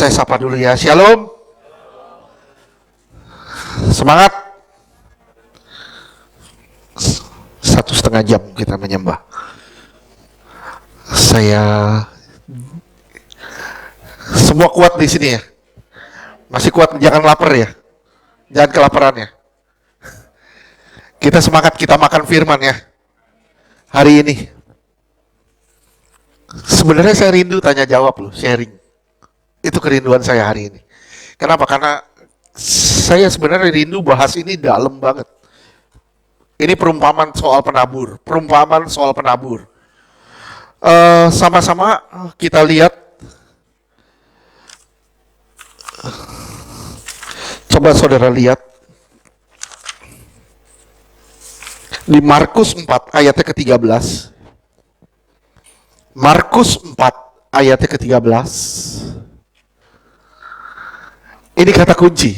Saya sapa dulu ya. Shalom. Semangat. 1,5 jam kita menyembah. Saya semua kuat di sini ya. Masih kuat, jangan lapar ya. Jangan kelaparan ya. Kita semangat, kita makan firman ya. Hari ini. Sebenarnya saya rindu tanya jawab loh, sharing. Itu kerinduan saya hari ini. Kenapa? Karena saya sebenarnya rindu bahas ini dalam banget. Ini perumpamaan soal penabur. Perumpamaan soal penabur. Sama-sama kita lihat. Coba saudara lihat. Di Markus 4 ayatnya ke-13. Markus 4 ayatnya ke-13. Ini kata kunci.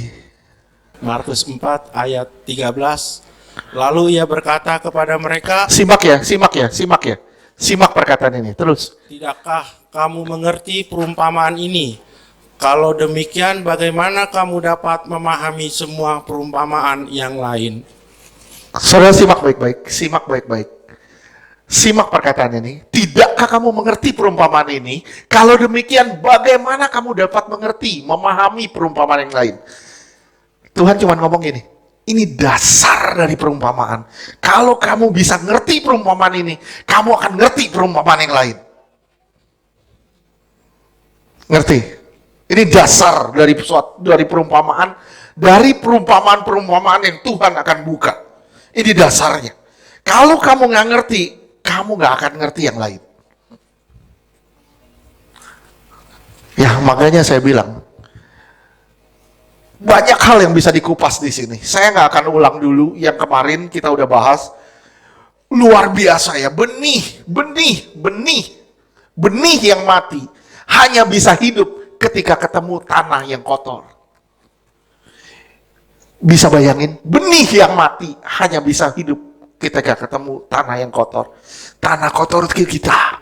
Markus 4 ayat 13. Lalu ia berkata kepada mereka, Simak ya. Simak perkataan ini. Terus. tidakkah kamu mengerti perumpamaan ini? Kalau demikian, bagaimana kamu dapat memahami semua perumpamaan yang lain? Saudara simak baik-baik. Simak perkataan ini. Tidakkah kamu mengerti perumpamaan ini? Kalau demikian, bagaimana kamu dapat mengerti, memahami perumpamaan yang lain? Tuhan cuma ngomong gini. Ini dasar dari perumpamaan. Kalau kamu bisa ngerti perumpamaan ini, kamu akan ngerti perumpamaan yang lain. Ngerti? Ini dasar dari perumpamaan, dari perumpamaan yang Tuhan akan buka. Ini dasarnya. Kalau kamu nggak ngerti, kamu nggak akan ngerti yang lain. Ya, makanya saya bilang, banyak hal yang bisa dikupas di sini. Saya nggak akan ulang dulu yang kemarin kita udah bahas. Luar biasa ya, benih yang mati hanya bisa hidup ketika ketemu tanah yang kotor. Bisa bayangin, benih yang mati hanya bisa hidup ketika ketemu tanah yang kotor. Tanah kotor itu kita.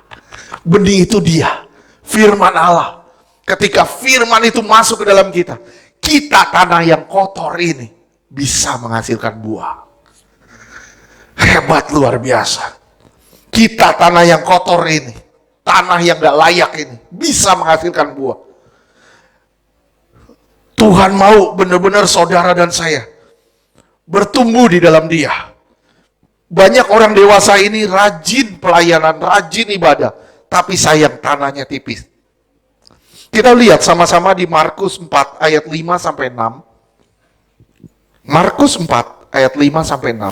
Benih itu dia, firman Allah. Ketika firman itu masuk ke dalam kita, kita tanah yang kotor ini bisa menghasilkan buah. Hebat, luar biasa. Kita tanah yang kotor ini, tanah yang gak layak ini, bisa menghasilkan buah. Tuhan mau benar-benar saudara dan saya bertumbuh di dalam Dia. Banyak orang dewasa ini rajin pelayanan, rajin ibadah, tapi sayang tanahnya tipis. Kita lihat sama-sama di Markus 4 ayat 5 sampai 6. Markus 4 ayat 5 sampai 6.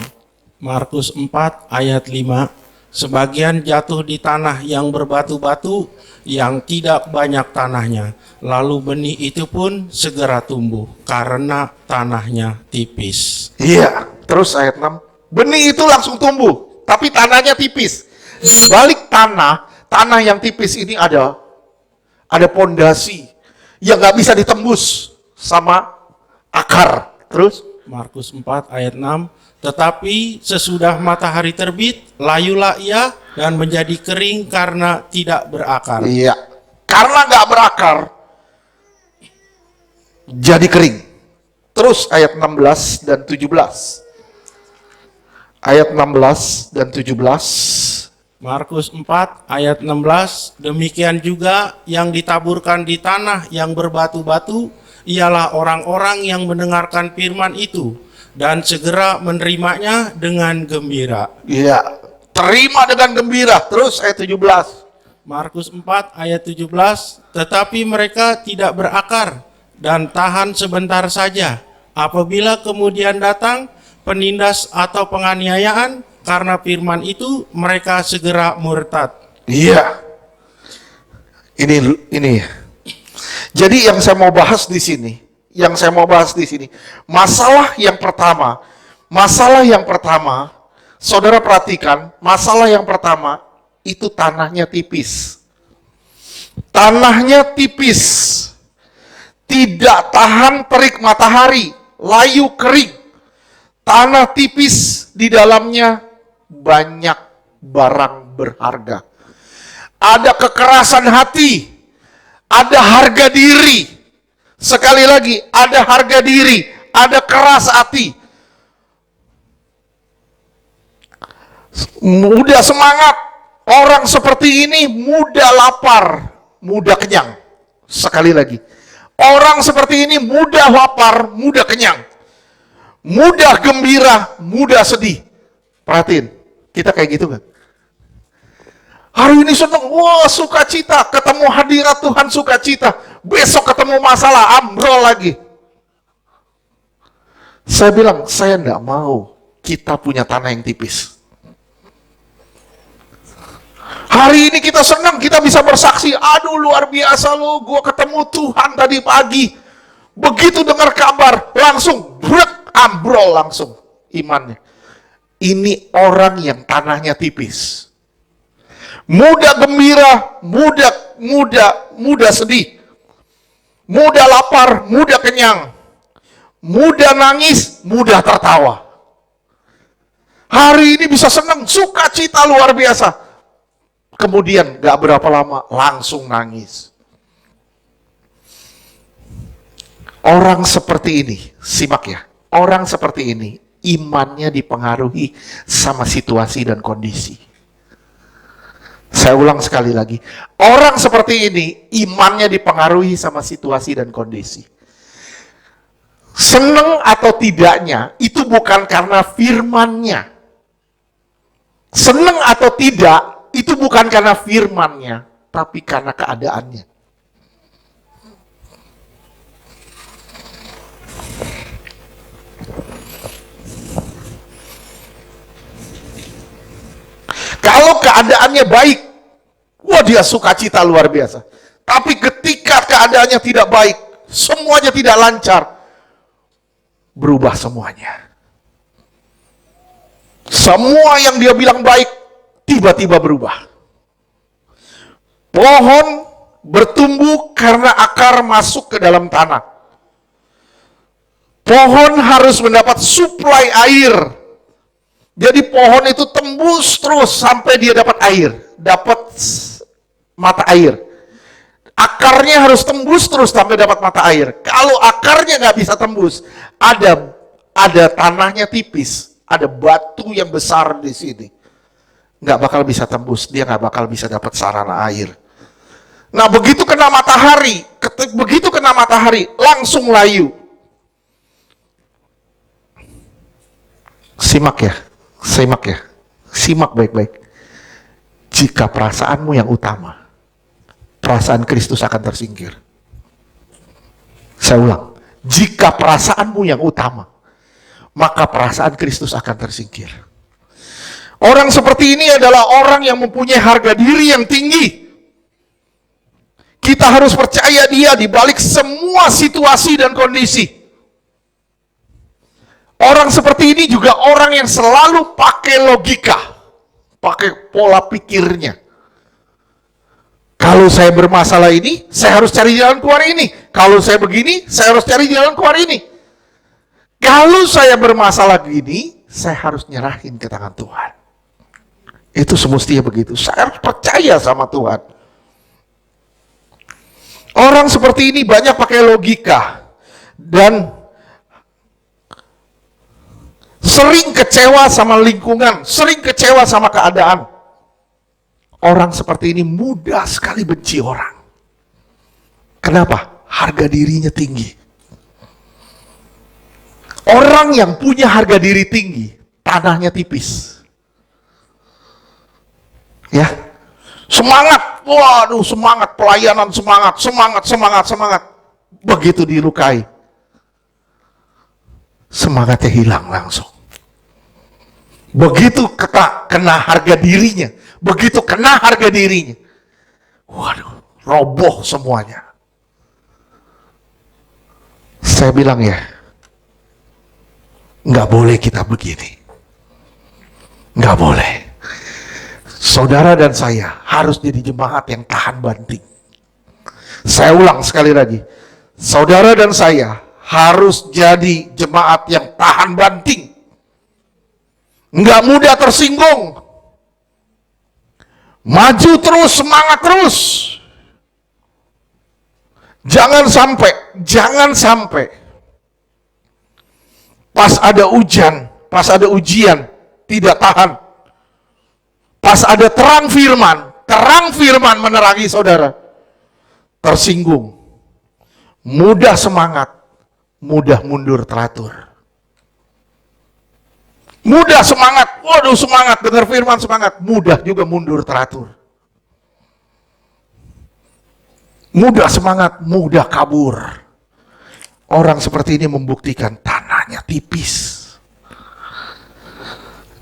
Markus 4 ayat 5. Sebagian jatuh di tanah yang berbatu-batu, yang tidak banyak tanahnya. Lalu benih itu pun segera tumbuh, karena tanahnya tipis. Iya, terus ayat 6. Benih itu langsung tumbuh, tapi tanahnya tipis. Di balik tanah yang tipis ini ada pondasi yang nggak bisa ditembus sama akar. Terus Markus 4 ayat 6. Tetapi sesudah matahari terbit, layulah ia dan menjadi kering karena tidak berakar. iya, karena nggak berakar jadi kering. Terus ayat 16 dan 17. Ayat 16 dan 17. Markus 4 ayat 16. Demikian juga yang ditaburkan di tanah yang berbatu-batu ialah orang-orang yang mendengarkan firman itu dan segera menerimanya dengan gembira. Iya, terima dengan gembira. Terus ayat 17. Markus 4 ayat 17. Tetapi mereka tidak berakar dan tahan sebentar saja. Apabila kemudian datang penindas atau penganiayaan karena firman itu, mereka segera murtad. Iya. Ini. Jadi yang saya mau bahas di sini, masalah yang pertama, saudara perhatikan, masalah yang pertama itu tanahnya tipis. Tanahnya tipis. Tidak tahan terik matahari, layu kering. Tanah tipis, di dalamnya banyak barang berharga. Ada kekerasan hati, ada harga diri, Sekali lagi, ada harga diri, ada keras hati. Mudah semangat. Orang seperti ini mudah lapar, mudah kenyang. Sekali lagi, orang seperti ini mudah lapar, mudah kenyang. Mudah gembira, mudah sedih. Perhatiin, kita kayak gitu kan? Hari ini seneng, wah sukacita, ketemu hadirat Tuhan sukacita. Besok ketemu masalah, ambrol lagi. Saya bilang, saya enggak mau kita punya tanah yang tipis. Hari ini kita senang, kita bisa bersaksi, aduh luar biasa loh, gue ketemu Tuhan tadi pagi. Begitu dengar kabar, langsung brek, ambrol langsung imannya. Ini orang yang tanahnya tipis. Mudah gembira, mudah sedih. Mudah lapar, mudah kenyang. Mudah nangis, mudah tertawa. Hari ini bisa senang, sukacita luar biasa. Kemudian gak berapa lama langsung nangis. Orang seperti ini, simak ya. Orang seperti ini imannya dipengaruhi sama situasi dan kondisi. Saya ulang sekali lagi. Orang seperti ini imannya dipengaruhi sama situasi dan kondisi. Seneng atau tidaknya itu bukan karena firman-Nya. Seneng atau tidak itu bukan karena firman-Nya, tapi karena keadaannya. Kalau keadaannya baik, wah dia sukacita luar biasa. Tapi ketika keadaannya tidak baik, semuanya tidak lancar, berubah semuanya. Semua yang dia bilang baik, tiba-tiba berubah. Pohon bertumbuh karena akar masuk ke dalam tanah. Pohon harus mendapat suplai air. Jadi pohon itu tembus terus sampai dia dapat air, dapat mata air. Akarnya harus tembus terus sampai dapat mata air. Kalau akarnya nggak bisa tembus, ada tanahnya tipis, ada batu yang besar di sini, nggak bakal bisa tembus, dia nggak bakal bisa dapat sarana air. Nah begitu kena matahari, langsung layu. Simak baik-baik. Jika perasaanmu yang utama, perasaan Kristus akan tersingkir. Saya ulang, jika perasaanmu yang utama, maka perasaan Kristus akan tersingkir. Orang seperti ini adalah orang yang mempunyai harga diri yang tinggi. Kita harus percaya dia di balik semua situasi dan kondisi. Orang seperti ini juga orang yang selalu pakai logika, pakai pola pikirnya. Kalau saya bermasalah ini, saya harus cari jalan keluar ini. Kalau saya begini, saya harus cari jalan keluar ini. Kalau saya bermasalah gini, saya harus nyerahin ke tangan Tuhan. Itu semestinya begitu. Saya harus percaya sama Tuhan. Orang seperti ini banyak pakai logika dan sering kecewa sama lingkungan, sering kecewa sama keadaan. Orang seperti ini mudah sekali benci orang. Kenapa? Harga dirinya tinggi. Orang yang punya harga diri tinggi, tanahnya tipis. Ya, semangat, waduh semangat, pelayanan semangat. Begitu dilukai, semangatnya hilang langsung. Begitu kena harga dirinya, waduh, roboh semuanya. Saya bilang ya, nggak boleh kita begini, nggak boleh. Saudara dan saya harus jadi jemaat yang tahan banting. Saya ulang sekali lagi, saudara dan saya harus jadi jemaat yang tahan banting. Nggak mudah tersinggung. Maju terus, semangat terus. Jangan sampai pas ada ujian tidak tahan. Pas ada terang firman menerangi saudara, tersinggung, mudah semangat, mudah mundur teratur. Mudah semangat, waduh semangat, dengar firman semangat, mudah juga mundur teratur. Mudah semangat, mudah kabur. Orang seperti ini membuktikan tanahnya tipis.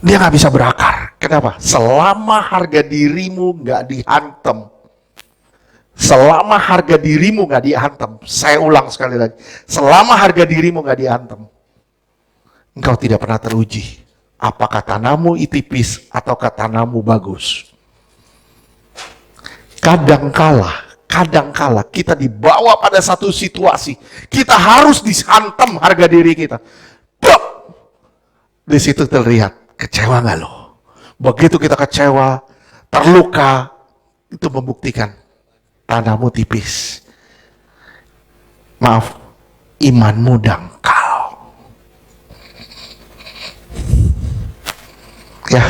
Dia nggak bisa berakar. Kenapa? Selama harga dirimu nggak dihantam. Selama harga dirimu nggak dihantam. Saya ulang sekali lagi. Selama harga dirimu nggak dihantam, engkau tidak pernah teruji. Apakah tanahmu tipis ataukah tanahmu bagus? Kadangkala kita dibawa pada satu situasi. Kita harus dihantam harga diri kita. Bop! Di situ terlihat, kecewa nggak lo? Begitu kita kecewa, terluka, itu membuktikan tanahmu tipis. Maaf, imanmu dangkal. Ya,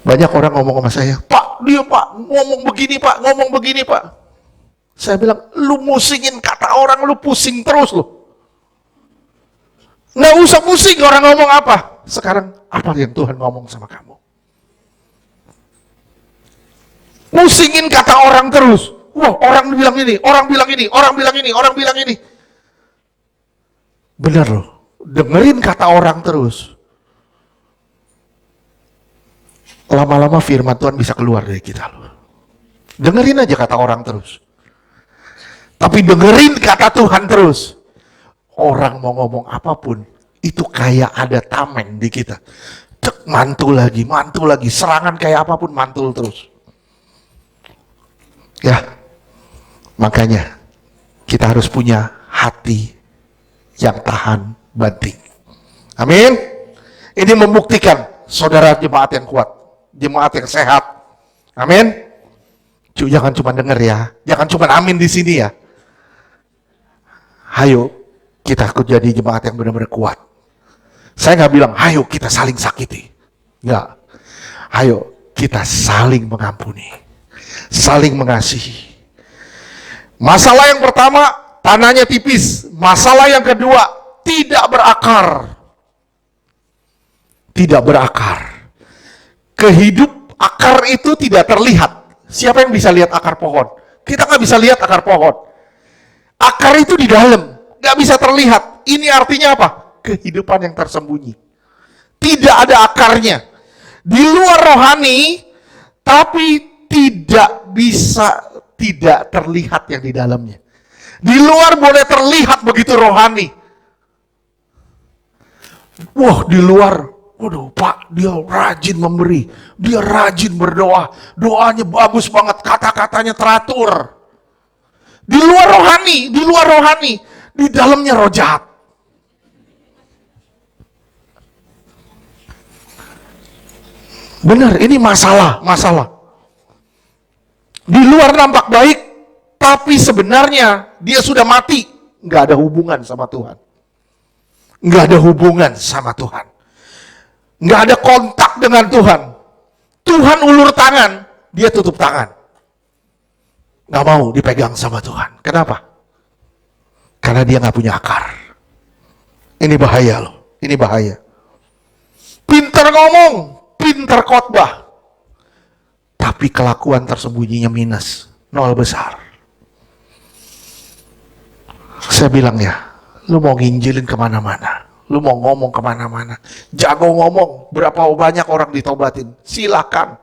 banyak orang ngomong sama saya, Pak, ngomong begini Pak. Saya bilang, lu musingin kata orang, lu pusing terus lu. Nggak usah pusing orang ngomong apa. Sekarang, apa yang Tuhan ngomong sama kamu? Musingin kata orang terus. Wah, orang bilang ini, orang bilang ini, orang bilang ini, orang bilang ini. Benar loh, dengerin kata orang terus. Lama-lama firman Tuhan bisa keluar dari kita loh. Dengerin aja kata orang terus. Tapi dengerin kata Tuhan terus. Orang mau ngomong apapun, itu kayak ada tameng di kita. Cek, mantul lagi, serangan kayak apapun mantul terus. Ya, makanya kita harus punya hati yang tahan banting. Amin. Ini membuktikan saudara jemaat yang kuat, jemaat yang sehat. Amin. Jangan cuma denger ya, jangan cuma amin di sini ya. Hayo kita jadi jemaat yang benar-benar kuat. Saya nggak bilang, hayo kita saling sakiti. Nggak. Hayo kita saling mengampuni, saling mengasihi. Masalah yang pertama, tanahnya tipis. Masalah yang kedua, tidak berakar. Tidak berakar. Akar itu tidak terlihat. Siapa yang bisa lihat akar pohon? Kita nggak bisa lihat akar pohon. Akar itu di dalam, nggak bisa terlihat. Ini artinya apa? Kehidupan yang tersembunyi. Tidak ada akarnya. Di luar rohani, tapi tidak bisa tidak terlihat yang di dalamnya. Di luar boleh terlihat begitu rohani. Wah, di luar, waduh Pak, dia rajin memberi, dia rajin berdoa, doanya bagus banget, kata-katanya teratur. Di luar rohani, di dalamnya roh jahat. Benar, ini masalah. Di luar nampak baik, tapi sebenarnya dia sudah mati. Nggak ada hubungan sama Tuhan. Nggak ada hubungan sama Tuhan. Nggak ada kontak dengan Tuhan. Tuhan ulur tangan, dia tutup tangan. Nggak mau dipegang sama Tuhan. Kenapa? Karena dia nggak punya akar. Ini bahaya loh, ini bahaya. Pintar ngomong, pintar khotbah, tapi kelakuan tersembunyinya minus, nol besar. Saya bilang ya, lu mau nginjilin kemana-mana, lu mau ngomong kemana-mana, jago ngomong, berapa banyak orang ditobatin, silakan.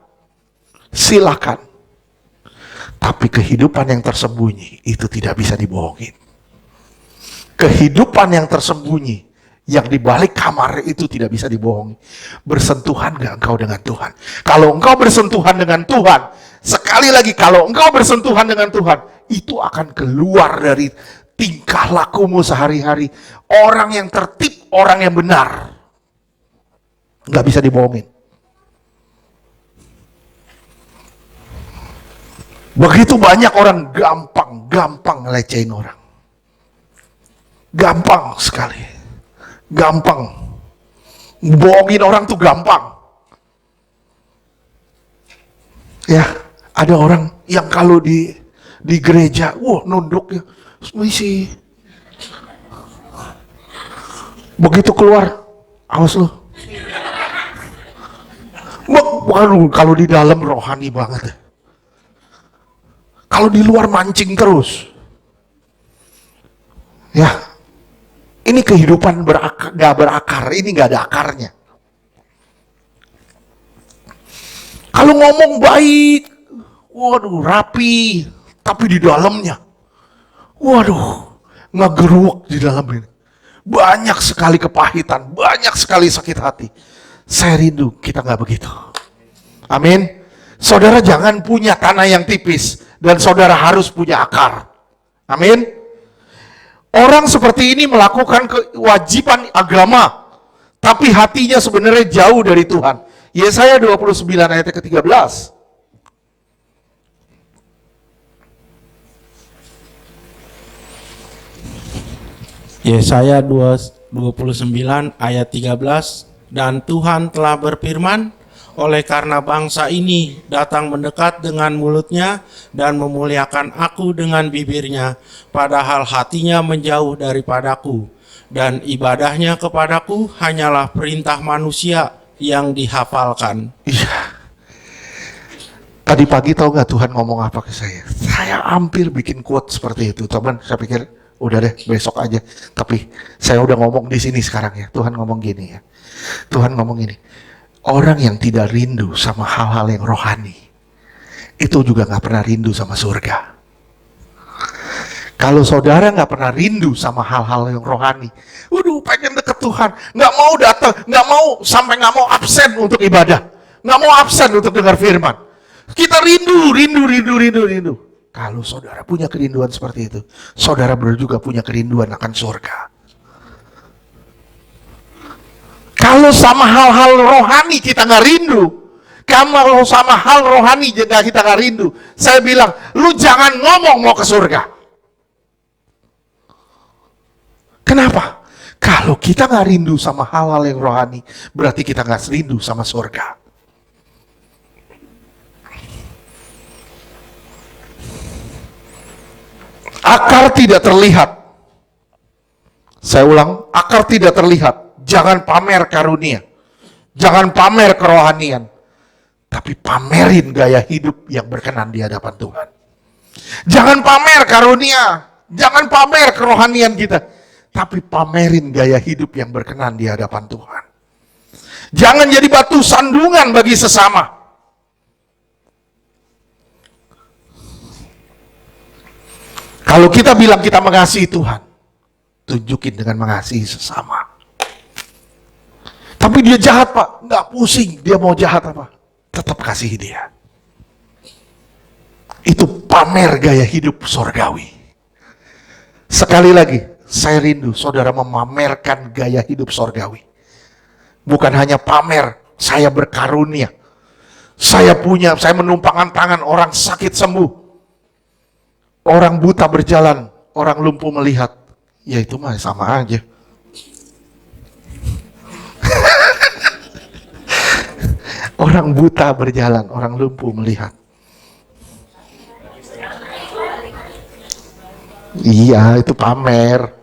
Tapi kehidupan yang tersembunyi itu tidak bisa dibohongin. Kehidupan yang tersembunyi, yang di balik kamar itu tidak bisa dibohongi. Bersentuhan gak engkau dengan Tuhan? Kalau engkau bersentuhan dengan Tuhan, sekali lagi kalau engkau bersentuhan dengan Tuhan, itu akan keluar dari tingkah lakumu sehari-hari. Orang yang tertib, orang yang benar. Gak bisa dibohongin. Begitu banyak orang gampang ngelecehin orang. Gampang sekali. Gampang. Bohongin orang tuh gampang. Ya, ada orang yang kalau di gereja, nunduk ya, misi. Begitu keluar, awas lo. Waduh, kalau di dalam rohani banget. Kalau di luar mancing terus. Ya, ini kehidupan gak berakar, ini gak ada akarnya. Kalau ngomong baik, waduh, rapi, tapi di dalamnya, waduh, ngegeruk di dalam ini. Banyak sekali kepahitan, banyak sekali sakit hati. Saya rindu kita gak begitu. Amin. Saudara jangan punya tanah yang tipis, dan saudara harus punya akar. Amin. Orang seperti ini melakukan kewajiban agama, tapi hatinya sebenarnya jauh dari Tuhan. Yesaya 29 ayat ke-13. Yesaya 29 ayat 13, dan Tuhan telah berfirman, oleh karena bangsa ini datang mendekat dengan mulutnya dan memuliakan aku dengan bibirnya, padahal hatinya menjauh daripadaku, dan ibadahnya kepadaku hanyalah perintah manusia yang dihafalkan. Iya. Tadi pagi tahu nggak Tuhan ngomong apa ke saya? Saya hampir bikin quote seperti itu, teman. Saya pikir udah deh besok aja. Tapi saya udah ngomong di sini sekarang ya. Tuhan ngomong gini ya. Tuhan ngomong gini. Orang yang tidak rindu sama hal-hal yang rohani, itu juga gak pernah rindu sama surga. Kalau saudara gak pernah rindu sama hal-hal yang rohani, pengen deket Tuhan, gak mau datang, gak mau, sampai gak mau absen untuk ibadah, gak mau absen untuk dengar firman. Kita rindu. Kalau saudara punya kerinduan seperti itu, saudara juga punya kerinduan akan surga. Kalau sama hal-hal rohani kita nggak rindu, kalau sama hal rohani kita nggak rindu, saya bilang, lu jangan ngomong mau ke surga. Kenapa? Kalau kita nggak rindu sama hal-hal yang rohani, berarti kita nggak rindu sama surga. Akar tidak terlihat. Saya ulang, akar tidak terlihat. Jangan pamer karunia, jangan pamer kerohanian, tapi pamerin gaya hidup yang berkenan di hadapan Tuhan. Jangan pamer karunia, jangan pamer kerohanian kita, tapi pamerin gaya hidup yang berkenan di hadapan Tuhan. Jangan jadi batu sandungan bagi sesama. Kalau kita bilang kita mengasihi Tuhan, tunjukin dengan mengasihi sesama. Tapi dia jahat, Pak. Nggak pusing. Dia mau jahat apa? Tetap kasih dia. Itu pamer gaya hidup surgawi. Sekali lagi, saya rindu saudara memamerkan gaya hidup surgawi. Bukan hanya pamer, saya berkarunia. Saya menumpangkan tangan, orang sakit sembuh. Orang buta berjalan, orang lumpuh melihat. Ya itu mah sama aja. Orang buta berjalan, orang lumpuh melihat. Iya, itu pamer.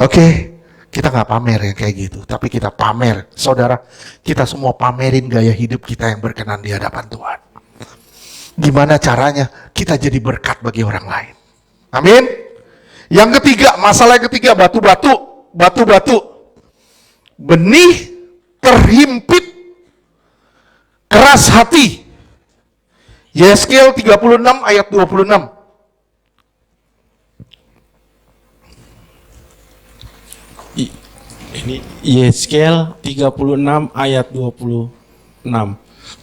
Oke, kita nggak pamer yang kayak gitu, tapi kita pamer. Saudara, kita semua pamerin gaya hidup kita yang berkenan di hadapan Tuhan. Gimana caranya? Kita jadi berkat bagi orang lain. Amin. Yang ketiga, masalah yang ketiga, batu-batu. Benih terhimpit keras hati. Yeskel 36 ayat 26. Ini Yeskel 36 ayat 26.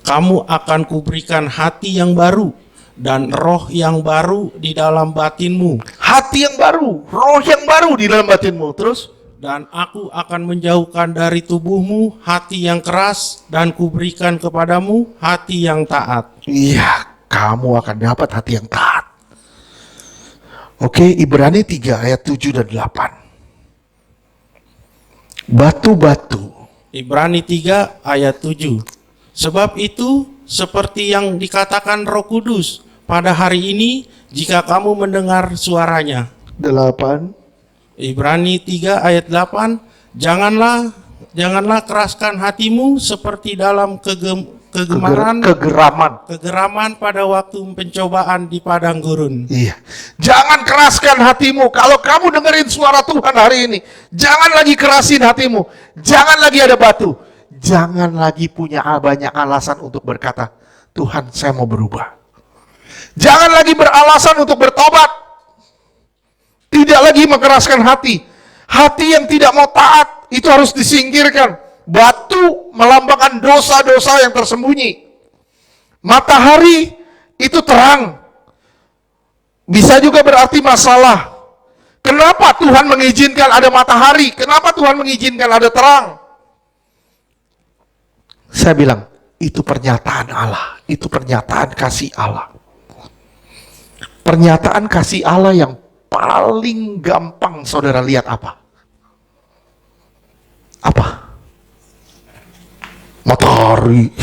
Kamu akan kuberikan hati yang baru dan roh yang baru di dalam batinmu. Hati yang baru, roh yang baru di dalam batinmu. Terus Dan aku akan menjauhkan dari tubuhmu hati yang keras, dan kuberikan kepadamu hati yang taat. Iya, kamu akan dapat hati yang taat. Oke, Ibrani 3 ayat 7 dan 8. Batu-batu. Ibrani 3 ayat 7. Sebab itu, seperti yang dikatakan Roh Kudus, pada hari ini, jika kamu mendengar suaranya. 8. Ibrani 3 ayat 8. Janganlah keraskan hatimu seperti dalam kegeraman pada waktu pencobaan di padang gurun. Iya. Jangan keraskan hatimu. Kalau kamu dengerin suara Tuhan hari ini, jangan lagi kerasin hatimu. Jangan lagi ada batu. Jangan lagi punya banyak alasan untuk berkata, Tuhan, saya mau berubah. Jangan lagi beralasan untuk bertobat. Tidak lagi mengeraskan hati. Hati yang tidak mau taat itu harus disingkirkan. Batu melambangkan dosa-dosa yang tersembunyi. Matahari itu terang. Bisa juga berarti masalah. Kenapa Tuhan mengizinkan ada matahari? Kenapa Tuhan mengizinkan ada terang? Saya bilang, itu pernyataan Allah. Itu pernyataan kasih Allah. Pernyataan kasih Allah yang paling gampang saudara lihat apa? Apa? Matahari.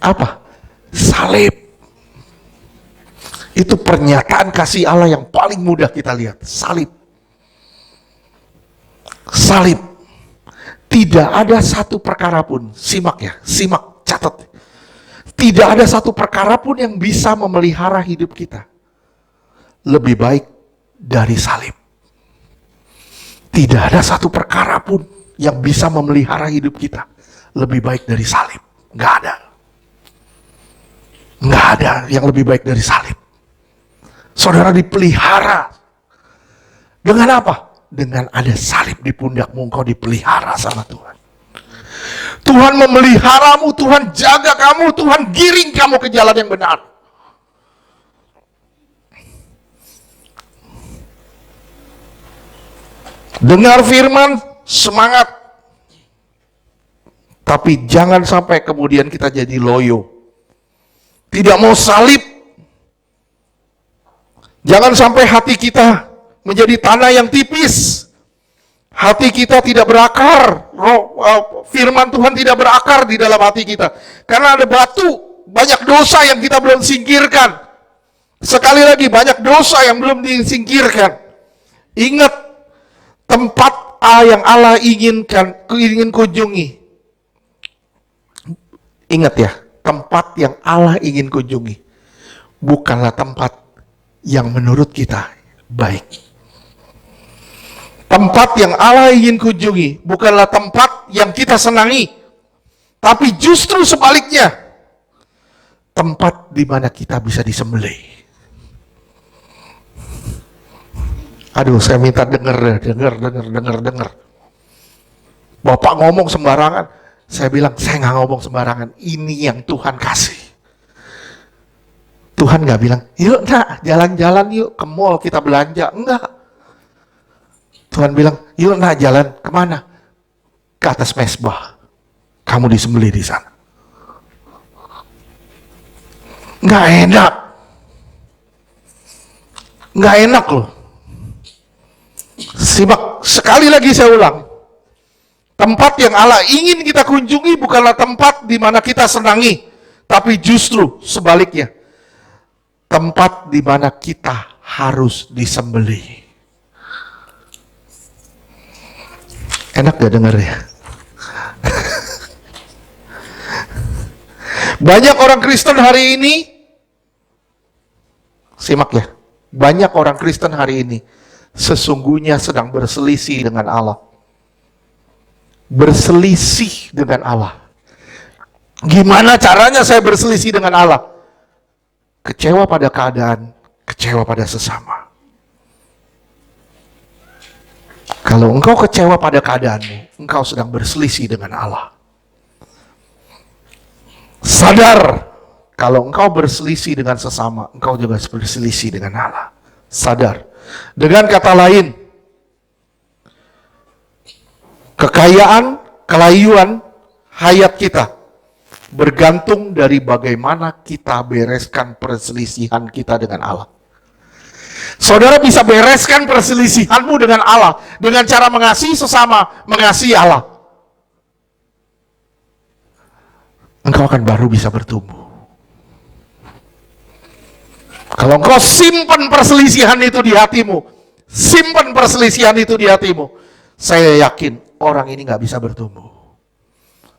Apa? Salib. Itu pernyataan kasih Allah yang paling mudah kita lihat. Salib. Salib. Tidak ada satu perkara pun, simak ya, simak, catat. Tidak ada satu perkara pun yang bisa memelihara hidup kita lebih baik dari salib. Tidak ada satu perkara pun yang bisa memelihara hidup kita lebih baik dari salib. Nggak ada. Nggak ada yang lebih baik dari salib. Saudara dipelihara. Dengan apa? Dengan ada salib di pundakmu, engkau dipelihara sama Tuhan. Tuhan memeliharamu, Tuhan jaga kamu, Tuhan giring kamu ke jalan yang benar. Dengar firman, semangat. Tapi jangan sampai kemudian kita jadi loyo. Tidak mau salib. Jangan sampai hati kita menjadi tanah yang tipis. Hati kita tidak berakar. Firman Tuhan tidak berakar di dalam hati kita. Karena ada batu, banyak dosa yang kita belum singkirkan. Sekali lagi, banyak dosa yang belum disingkirkan. Ingat, tempat yang Allah ingin kunjungi. Ingat ya, tempat yang Allah ingin kunjungi bukanlah tempat yang menurut kita baik. Tempat yang Allah ingin kunjungi bukanlah tempat yang kita senangi, tapi justru sebaliknya, tempat di mana kita bisa disembelih. Aduh, saya minta dengar. Bapak ngomong sembarangan. Saya bilang, saya nggak ngomong sembarangan. Ini yang Tuhan kasih. Tuhan nggak bilang, yuk nak, jalan-jalan yuk ke mall kita belanja. Enggak. Tuhan bilang, yuk nak, jalan kemana? Ke atas mezbah. Kamu disembelih di sana. Nggak enak. Nggak enak loh. Simak, sekali lagi saya ulang. Tempat yang Allah ingin kita kunjungi bukanlah tempat di mana kita senangi, tapi justru sebaliknya. Tempat di mana kita harus disembelih. Enak gak dengar ya? Banyak orang Kristen hari ini, simak ya, banyak orang Kristen hari ini sesungguhnya sedang berselisih dengan Allah. Berselisih dengan Allah. Gimana caranya saya berselisih dengan Allah? Kecewa pada keadaan, kecewa pada sesama. Kalau engkau kecewa pada keadaanmu, engkau sedang berselisih dengan Allah. Sadar, kalau engkau berselisih dengan sesama, engkau juga berselisih dengan Allah. Sadar. Dengan kata lain, Kekayaan, kelayuan hayat kita bergantung dari bagaimana kita bereskan perselisihan kita dengan Allah. Saudara bisa bereskan perselisihanmu dengan Allah dengan cara mengasihi sesama, mengasihi Allah. Engkau akan baru bisa bertumbuh. Kalau engkau simpan perselisihan itu di hatimu, simpan perselisihan itu di hatimu, saya yakin orang ini nggak bisa bertumbuh.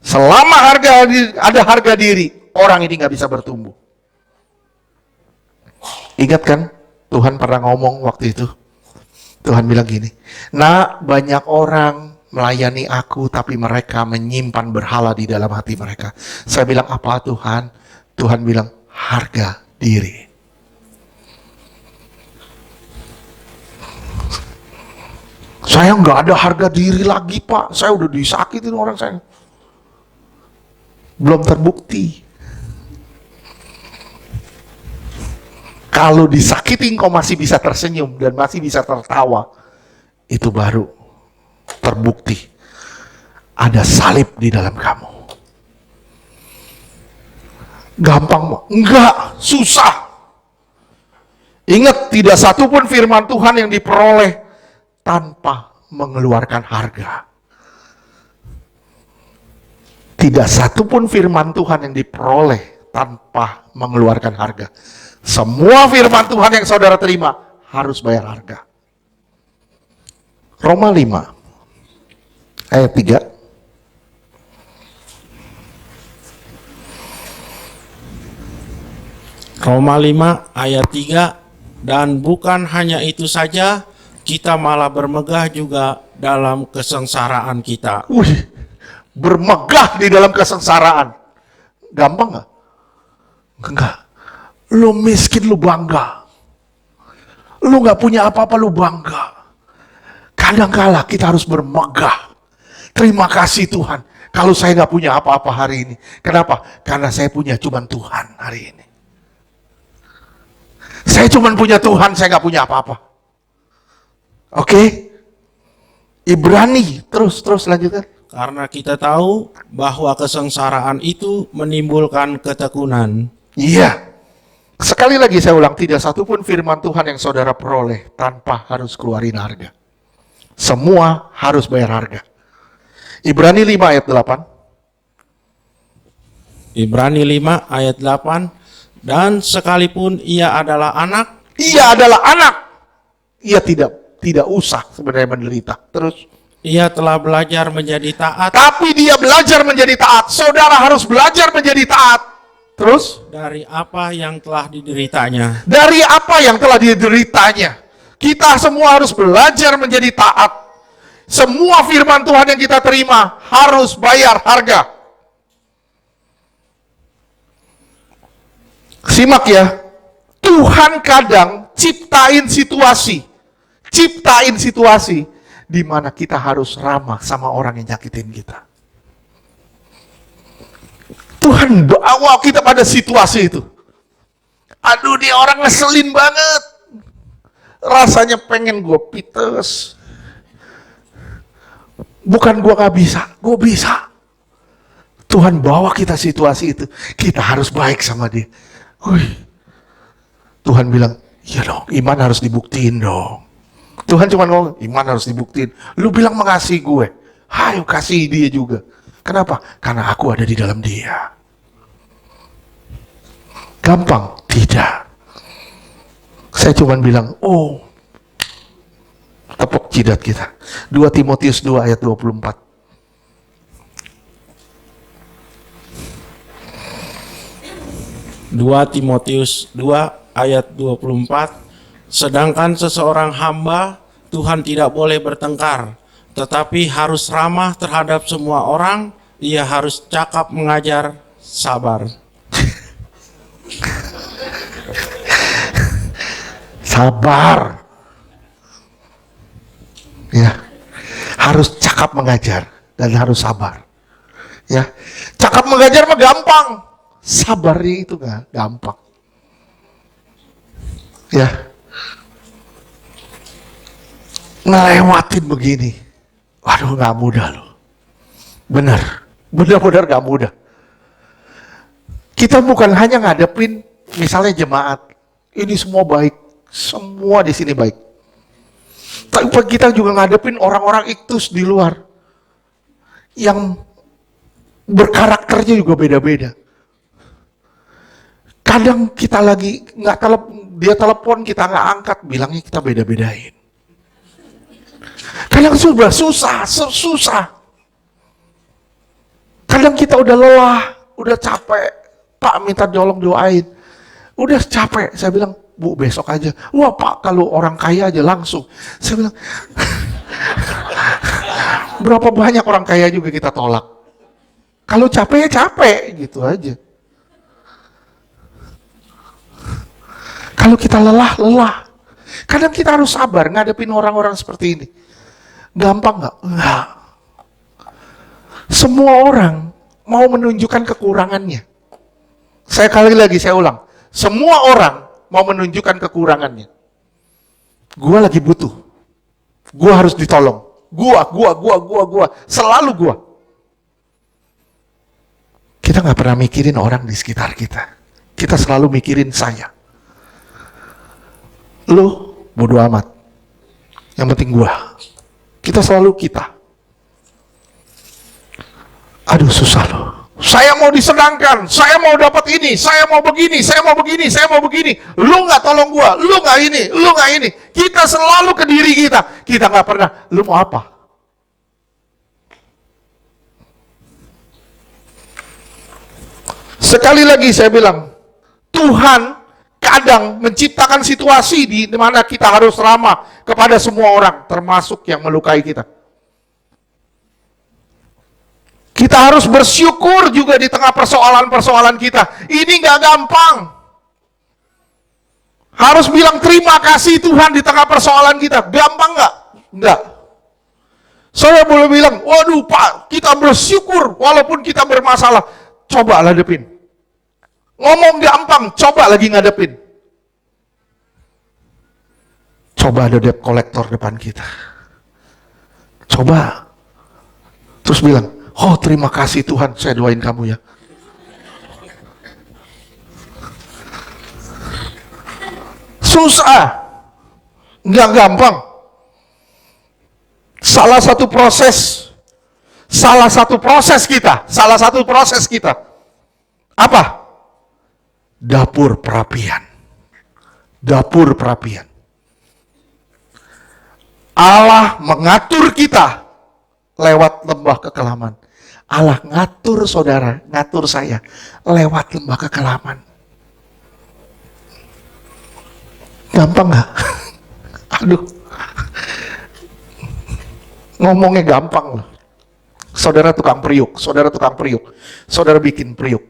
Selama ada harga diri, orang ini nggak bisa bertumbuh. Ingat kan, Tuhan pernah ngomong waktu itu. Tuhan bilang gini, "Nak, banyak orang melayani aku, tapi mereka menyimpan berhala di dalam hati mereka." Saya bilang, "Apa Tuhan?" Tuhan bilang, "Harga diri." Saya nggak ada harga diri lagi, Pak. Saya udah disakitin orang saya. Belum terbukti. Kalau disakitin kau masih bisa tersenyum dan masih bisa tertawa, itu baru terbukti ada salib di dalam kamu. Gampang, enggak, susah. Ingat, tidak satupun firman Tuhan yang diperoleh tanpa mengeluarkan harga. Tidak satupun firman Tuhan yang diperoleh tanpa mengeluarkan harga. Semua firman Tuhan yang saudara terima harus bayar harga. Roma 5 ayat 3. Roma 5 ayat 3, dan bukan hanya itu saja, kita malah bermegah juga dalam kesengsaraan kita. Bermegah di dalam kesengsaraan. Gampang nggak? Enggak. Lu miskin, lu bangga. Lu nggak punya apa-apa, lu bangga. Kadang-kala kita harus bermegah. Terima kasih Tuhan. Kalau saya nggak punya apa-apa hari ini. Kenapa? Karena saya punya cuman Tuhan hari ini. Saya cuman punya Tuhan, saya nggak punya apa-apa. Oke? Ibrani, terus lanjutkan. Karena kita tahu bahwa kesengsaraan itu menimbulkan ketekunan. Iya. Sekali lagi saya ulang, tidak satupun firman Tuhan yang saudara peroleh tanpa harus keluarin harga. Semua harus bayar harga. Ibrani 5 ayat 8. Ibrani 5 ayat 8, dan sekalipun ia adalah anak, Ia tidak usah sebenarnya menderita. Terus, ia telah belajar menjadi taat tapi dia belajar menjadi taat. Saudara harus belajar menjadi taat. Terus, dari apa yang telah dideritanya. dari apa yang telah dideritanya. Kita semua harus belajar menjadi taat. Semua firman Tuhan yang kita terima harus bayar harga. Simak ya, Tuhan kadang ciptain situasi di mana kita harus ramah sama orang yang nyakitin kita. Tuhan bawa kita pada situasi itu. Aduh, dia orang ngeselin banget. Rasanya pengen gue pites. Bukan gue gak bisa, gue bisa. Tuhan bawa kita situasi itu. Kita harus baik sama dia. Tuhan bilang, iya dong, iman harus dibuktiin dong. Tuhan cuma ngomong, iman harus dibuktiin. Lu bilang mengasihi gue, ayo kasih dia juga. Kenapa? Karena aku ada di dalam dia. Gampang? Tidak. Saya cuma bilang, tepuk jidat kita. 2 Timotius 2 ayat 24. Timotius 2 ayat 24, sedangkan seseorang hamba Tuhan tidak boleh bertengkar, tetapi harus ramah terhadap semua orang, ia harus cakap mengajar, sabar. Sabar. Ya. Harus cakap mengajar dan harus sabar. Ya. Cakap mengajar mah gampang. Sabarnya itu nggak gampang. Ya. Ngelewatin begini. Waduh, nggak mudah loh. Benar-benar gak mudah. Kita bukan hanya ngadepin misalnya jemaat, ini semua baik, semua di sini baik. Tapi kita juga ngadepin orang-orang iktus di luar yang berkarakternya juga beda-beda. Kadang kita lagi dia telepon kita nggak angkat, bilangnya kita beda-bedain. Kadang susah. Kadang kita udah lelah, udah capek. Pak minta tolong doain. Udah capek, saya bilang, Bu besok aja. Wah Pak, kalau orang kaya aja langsung. Saya bilang, berapa banyak orang kaya juga kita tolak. Kalau capek ya capek, gitu aja. Kalau kita lelah. Kadang kita harus sabar ngadepin orang-orang seperti ini. Gampang nggak? Enggak. Semua orang mau menunjukkan kekurangannya. Saya ulang. Semua orang mau menunjukkan kekurangannya. Gua lagi butuh. Gua harus ditolong. Gua. Selalu gua. Kita nggak pernah mikirin orang di sekitar kita. Kita selalu mikirin saya. Lu bodo amat. Yang penting gua. Kita selalu kita. Aduh susah loh. Saya mau disenangkan, saya mau dapat ini, saya mau begini. Lu nggak tolong gua, lu nggak ini. Kita selalu ke diri kita. Kita nggak pernah, lu mau apa? Sekali lagi saya bilang, Tuhan kadang menciptakan situasi di mana kita harus ramah kepada semua orang, termasuk yang melukai kita. Kita harus bersyukur juga di tengah persoalan-persoalan kita. Ini nggak gampang. Harus bilang terima kasih Tuhan di tengah persoalan kita. Gampang nggak? Nggak. Saya boleh bilang, waduh Pak, kita bersyukur walaupun kita bermasalah. Coba hadepin. Ngomong gampang, coba lagi ngadepin. Coba ada debt collector depan kita. Coba. Terus bilang, oh terima kasih Tuhan, saya doain kamu ya. Susah. Nggak gampang. Salah satu proses kita. Apa? Dapur perapian. Allah mengatur kita lewat lembah kekelaman. Allah ngatur saudara, ngatur saya lewat lembah kekelaman. Gampang nggak? Aduh, ngomongnya gampang loh. Saudara tukang periuk, saudara bikin periuk,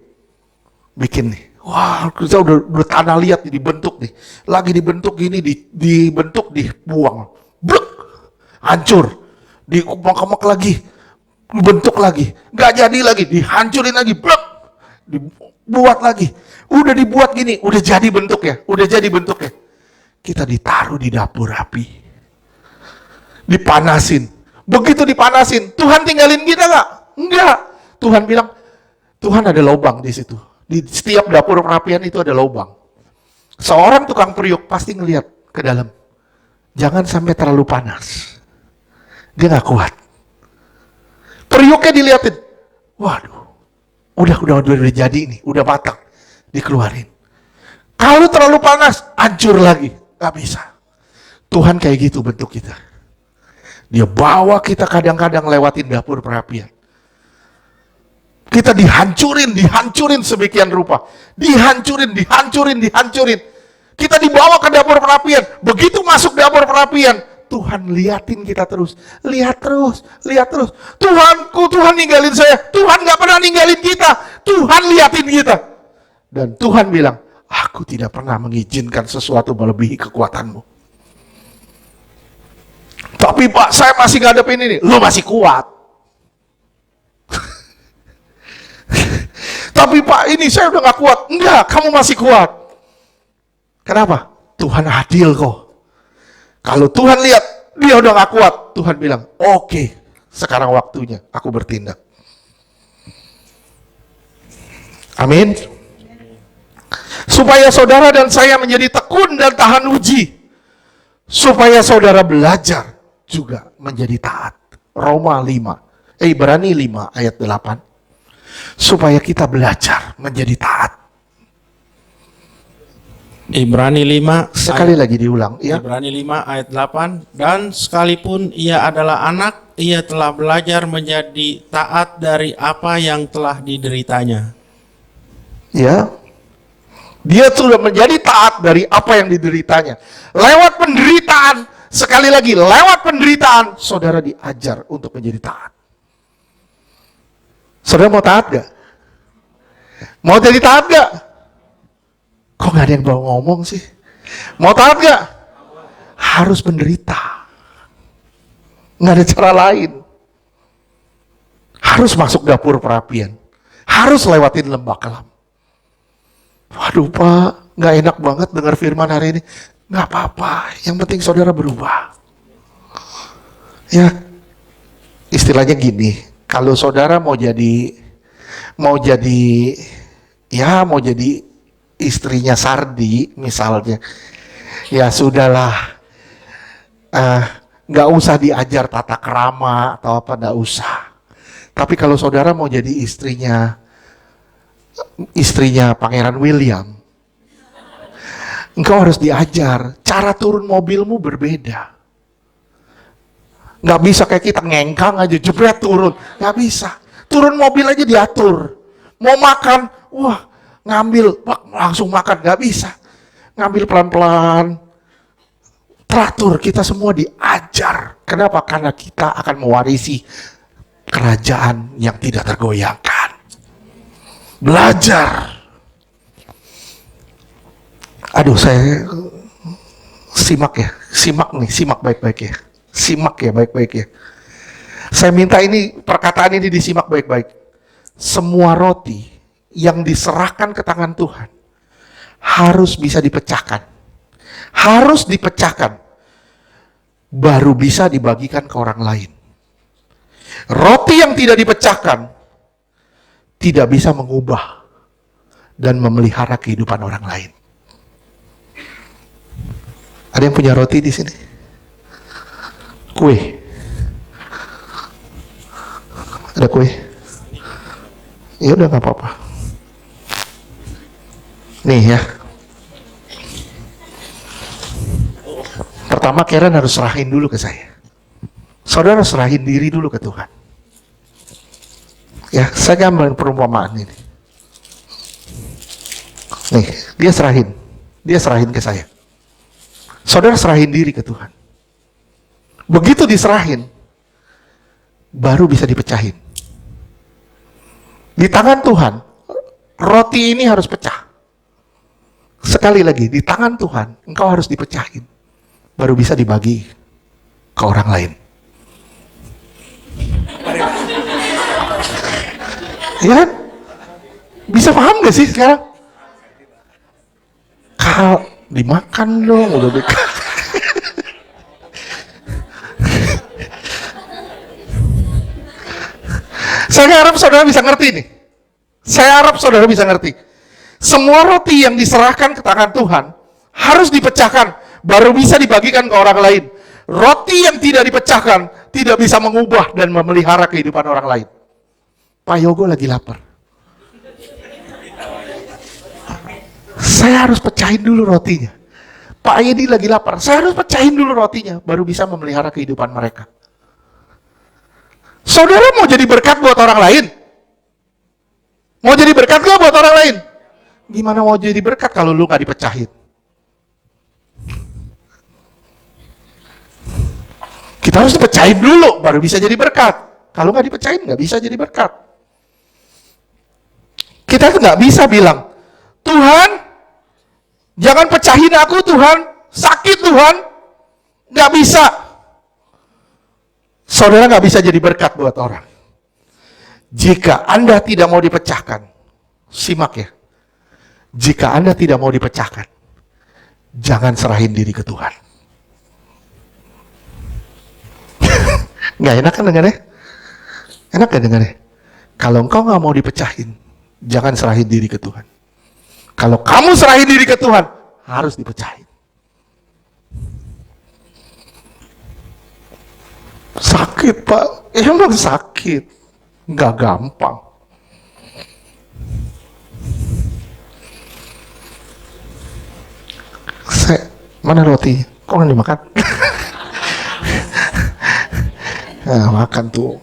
bikin nih. Wah, kita udah tanah liat nih, dibentuk nih, lagi dibentuk gini, dibentuk, dibuang, blek, hancur, dikumak-kumak lagi, dibentuk lagi, nggak jadi lagi, dihancurin lagi, blek, dibuat lagi, udah dibuat gini, udah jadi bentuknya. Kita ditaruh di dapur api, dipanasin. Begitu dipanasin, Tuhan tinggalin kita nggak? Enggak. Tuhan bilang, Tuhan ada lubang di situ. Di setiap dapur perapian itu ada lubang. Seorang tukang periuk pasti ngelihat ke dalam. Jangan sampai terlalu panas. Dia nggak kuat. Periuknya dilihatin. Waduh, udah jadi ini, udah matang, dikeluarin. Kalau terlalu panas, hancur lagi, nggak bisa. Tuhan kayak gitu bentuk kita. Dia bawa kita kadang-kadang lewatin dapur perapian. Kita dihancurin sebegian rupa. Dihancurin. Kita dibawa ke dapur perapian. Begitu masuk dapur perapian, Tuhan liatin kita terus. Lihat terus. Tuhan ninggalin saya. Tuhan gak pernah ninggalin kita. Tuhan liatin kita. Dan Tuhan bilang, aku tidak pernah mengizinkan sesuatu melebihi kekuatanmu. Tapi Pak, saya masih ngadepin ini. Lu masih kuat. Tapi Pak, ini saya udah gak kuat. Enggak, kamu masih kuat. Kenapa? Tuhan adil kok. Kalau Tuhan lihat, dia udah gak kuat. Tuhan bilang, oke, sekarang waktunya aku bertindak. Amin. Supaya saudara dan saya menjadi tekun dan tahan uji. Supaya saudara belajar juga menjadi taat. Ibrani 5 ayat 8. Supaya kita belajar menjadi taat. Ibrani 5 Sekali lagi diulang ya. Ibrani 5 ayat 8, dan sekalipun ia adalah anak, ia telah belajar menjadi taat dari apa yang telah dideritanya. Ya. Dia sudah menjadi taat dari apa yang dideritanya. Lewat penderitaan, sekali lagi lewat penderitaan, saudara diajar untuk menjadi taat. Saudara mau taat gak? Mau jadi taat gak? Kok gak ada yang bawa ngomong sih? Mau taat gak? Harus menderita. Gak ada cara lain. Harus masuk dapur perapian. Harus lewatin lembah kelam. Waduh Pak, gak enak banget dengar firman hari ini. Gak apa-apa, yang penting saudara berubah. Ya, istilahnya gini, kalau saudara mau jadi istrinya Sardi misalnya, ya sudahlah, nggak usah diajar tata krama atau apa, nggak usah. Tapi kalau saudara mau jadi istrinya Pangeran William, engkau harus diajar cara turun mobilmu berbeda. Nggak bisa kayak kita ngengkang aja jebret turun, nggak bisa. Turun mobil aja diatur. Mau makan, wah ngambil, langsung makan, nggak bisa. Ngambil pelan-pelan, teratur. Kita semua diajar. Kenapa? Karena kita akan mewarisi kerajaan yang tidak tergoyahkan. Belajar. Aduh, saya simak baik-baik ya. Simak ya baik-baik ya. Saya minta ini, perkataan ini disimak baik-baik. Semua roti yang diserahkan ke tangan Tuhan harus bisa dipecahkan. Harus dipecahkan. Baru bisa dibagikan ke orang lain. Roti yang tidak dipecahkan tidak bisa mengubah dan memelihara kehidupan orang lain. Ada yang punya roti di sini? Kue. Ada kue? Ya udah nggak apa-apa. Nih ya. Pertama Karen harus serahin dulu ke saya. Saudara serahin diri dulu ke Tuhan. Ya, saya gambarin perumpamaan ini. Nih, dia serahin ke saya. Saudara serahin diri ke Tuhan. Begitu diserahin, baru bisa dipecahin. Di tangan Tuhan, roti ini harus pecah. Sekali lagi, di tangan Tuhan, engkau harus dipecahin. Baru bisa dibagi ke orang lain. Ya kan? Bisa paham gak sih sekarang? Dimakan dong, udah dekat. Saya harap saudara bisa ngerti nih. Saya harap saudara bisa ngerti. Semua roti yang diserahkan ke tangan Tuhan harus dipecahkan, baru bisa dibagikan ke orang lain. Roti yang tidak dipecahkan tidak bisa mengubah dan memelihara kehidupan orang lain. Pak Yogo lagi lapar. Saya harus pecahin dulu rotinya. Pak Yedi lagi lapar. Saya harus pecahin dulu rotinya, baru bisa memelihara kehidupan mereka. Saudara mau jadi berkat buat orang lain? Mau jadi berkat gak buat orang lain? Gimana mau jadi berkat kalau lu gak dipecahin? Kita harus dipecahin dulu, baru bisa jadi berkat. Kalau gak dipecahin, gak bisa jadi berkat. Kita tuh gak bisa bilang, Tuhan, jangan pecahin aku Tuhan, sakit Tuhan. Gak bisa. Saudara gak bisa jadi berkat buat orang. Jika Anda tidak mau dipecahkan, simak ya. Jika Anda tidak mau dipecahkan, jangan serahin diri ke Tuhan. Gak enak kan dengarnya? Enak gak dengarnya? Kalau engkau gak mau dipecahin, Jangan serahin diri ke Tuhan. Kalau kamu serahin diri ke Tuhan, harus dipecahin. Sakit, Pak. Emang sakit. Nggak gampang. Mana roti? Kok nggak dimakan? Nah, makan tuh.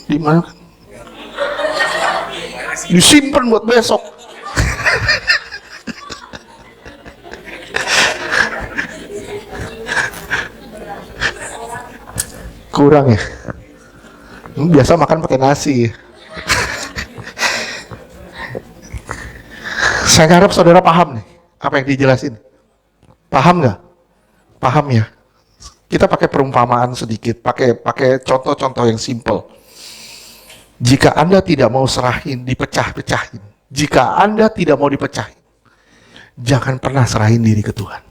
Di mana? Disimpan buat besok. Kurang ya? Biasa makan pakai nasi. Saya harap saudara paham nih apa yang dijelasin. Paham nggak? Paham ya? Kita pakai perumpamaan sedikit, pakai contoh-contoh yang simple. Jika Anda tidak mau serahin, dipecah-pecahin. Jika Anda tidak mau dipecahin, jangan pernah serahin diri ke Tuhan.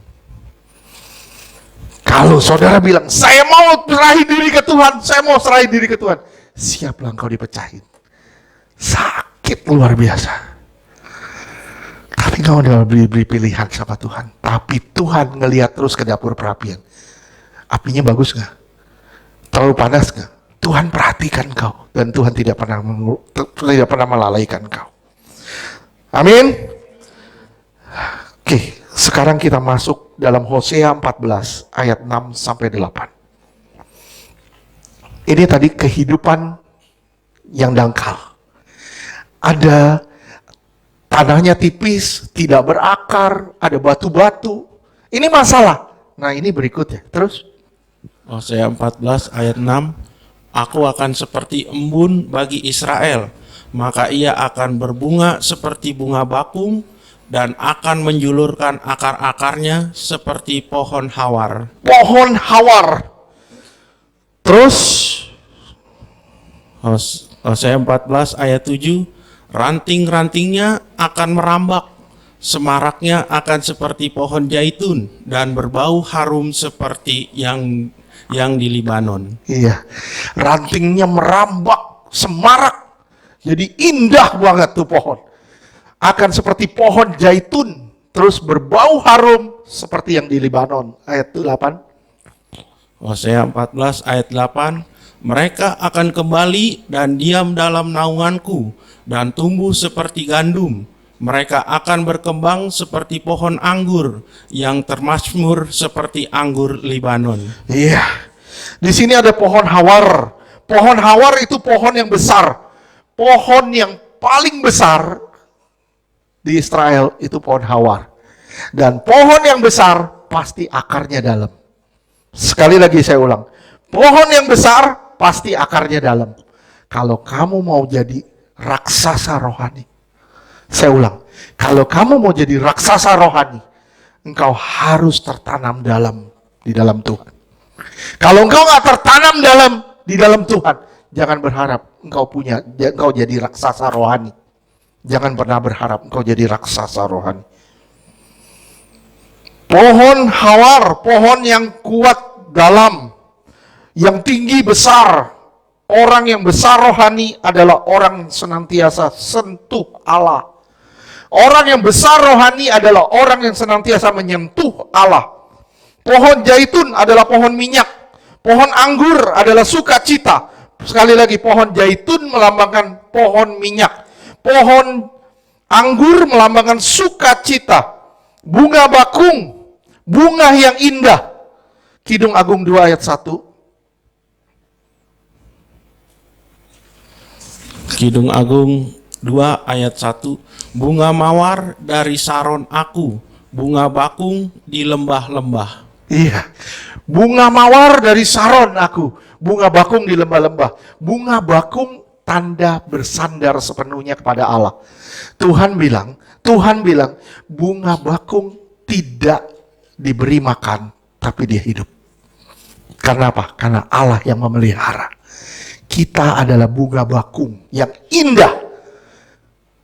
Kalau saudara bilang, saya mau serahin diri ke Tuhan, saya mau serahin diri ke Tuhan, siaplah engkau dipecahin. Sakit luar biasa. Tapi engkau udah beri pilihan sama Tuhan. Tapi Tuhan ngelihat terus ke dapur perapian. Apinya bagus nggak? Terlalu panas nggak? Tuhan perhatikan kau. Dan Tuhan tidak pernah melalaikan kau. Amin. Oke, sekarang kita masuk dalam Hosea 14 ayat 6 sampai 8. Ini tadi kehidupan yang dangkal. Ada tanahnya tipis, tidak berakar, ada batu-batu. Ini masalah. Nah, ini berikutnya. Terus Hosea 14 ayat 6, Aku akan seperti embun bagi Israel, maka ia akan berbunga seperti bunga bakung, dan akan menjulurkan akar-akarnya seperti pohon hawar. pohon hawar. Terus Hosea 14 ayat 7, ranting-rantingnya akan merambak, semaraknya akan seperti pohon zaitun, dan berbau harum seperti yang di Libanon. iya, rantingnya merambak, semarak. Jadi indah banget tuh pohon. Akan seperti pohon zaitun, terus berbau harum seperti yang di Libanon. Ayat 8. Hosea 14 ayat 8, mereka akan kembali dan diam dalam naunganku dan tumbuh seperti gandum. Mereka akan berkembang seperti pohon anggur yang termasmur seperti anggur Libanon. Iya. Di sini ada pohon hawar. Pohon hawar itu pohon yang besar. Pohon yang paling besar di Israel itu pohon hawar. Dan pohon yang besar pasti akarnya dalam. Sekali lagi saya ulang. Pohon yang besar pasti akarnya dalam. Kalau kamu mau jadi raksasa rohani. Saya ulang. Kalau kamu mau jadi raksasa rohani, engkau harus tertanam di dalam Tuhan. Kalau engkau nggak tertanam di dalam Tuhan, jangan berharap engkau jadi raksasa rohani. Jangan pernah berharap engkau jadi raksasa rohani. Pohon hawar, pohon yang kuat dalam, yang tinggi besar. Orang yang besar rohani adalah orang yang senantiasa sentuh Allah. Orang yang besar rohani adalah orang yang senantiasa menyentuh Allah. Pohon zaitun adalah pohon minyak. Pohon anggur adalah sukacita. Sekali lagi, pohon zaitun melambangkan pohon minyak. Pohon anggur melambangkan sukacita. Bunga bakung, bunga yang indah. Kidung Agung 2 ayat 1. Kidung Agung 2 ayat 1, bunga mawar dari Saron aku, bunga bakung di lembah-lembah. Iya, bunga mawar dari Saron aku, bunga bakung di lembah-lembah. Bunga bakung tanda bersandar sepenuhnya kepada Allah. Tuhan bilang, bunga bakung tidak diberi makan, tapi dia hidup. Karena apa? Karena Allah yang memelihara. Kita adalah bunga bakung yang indah.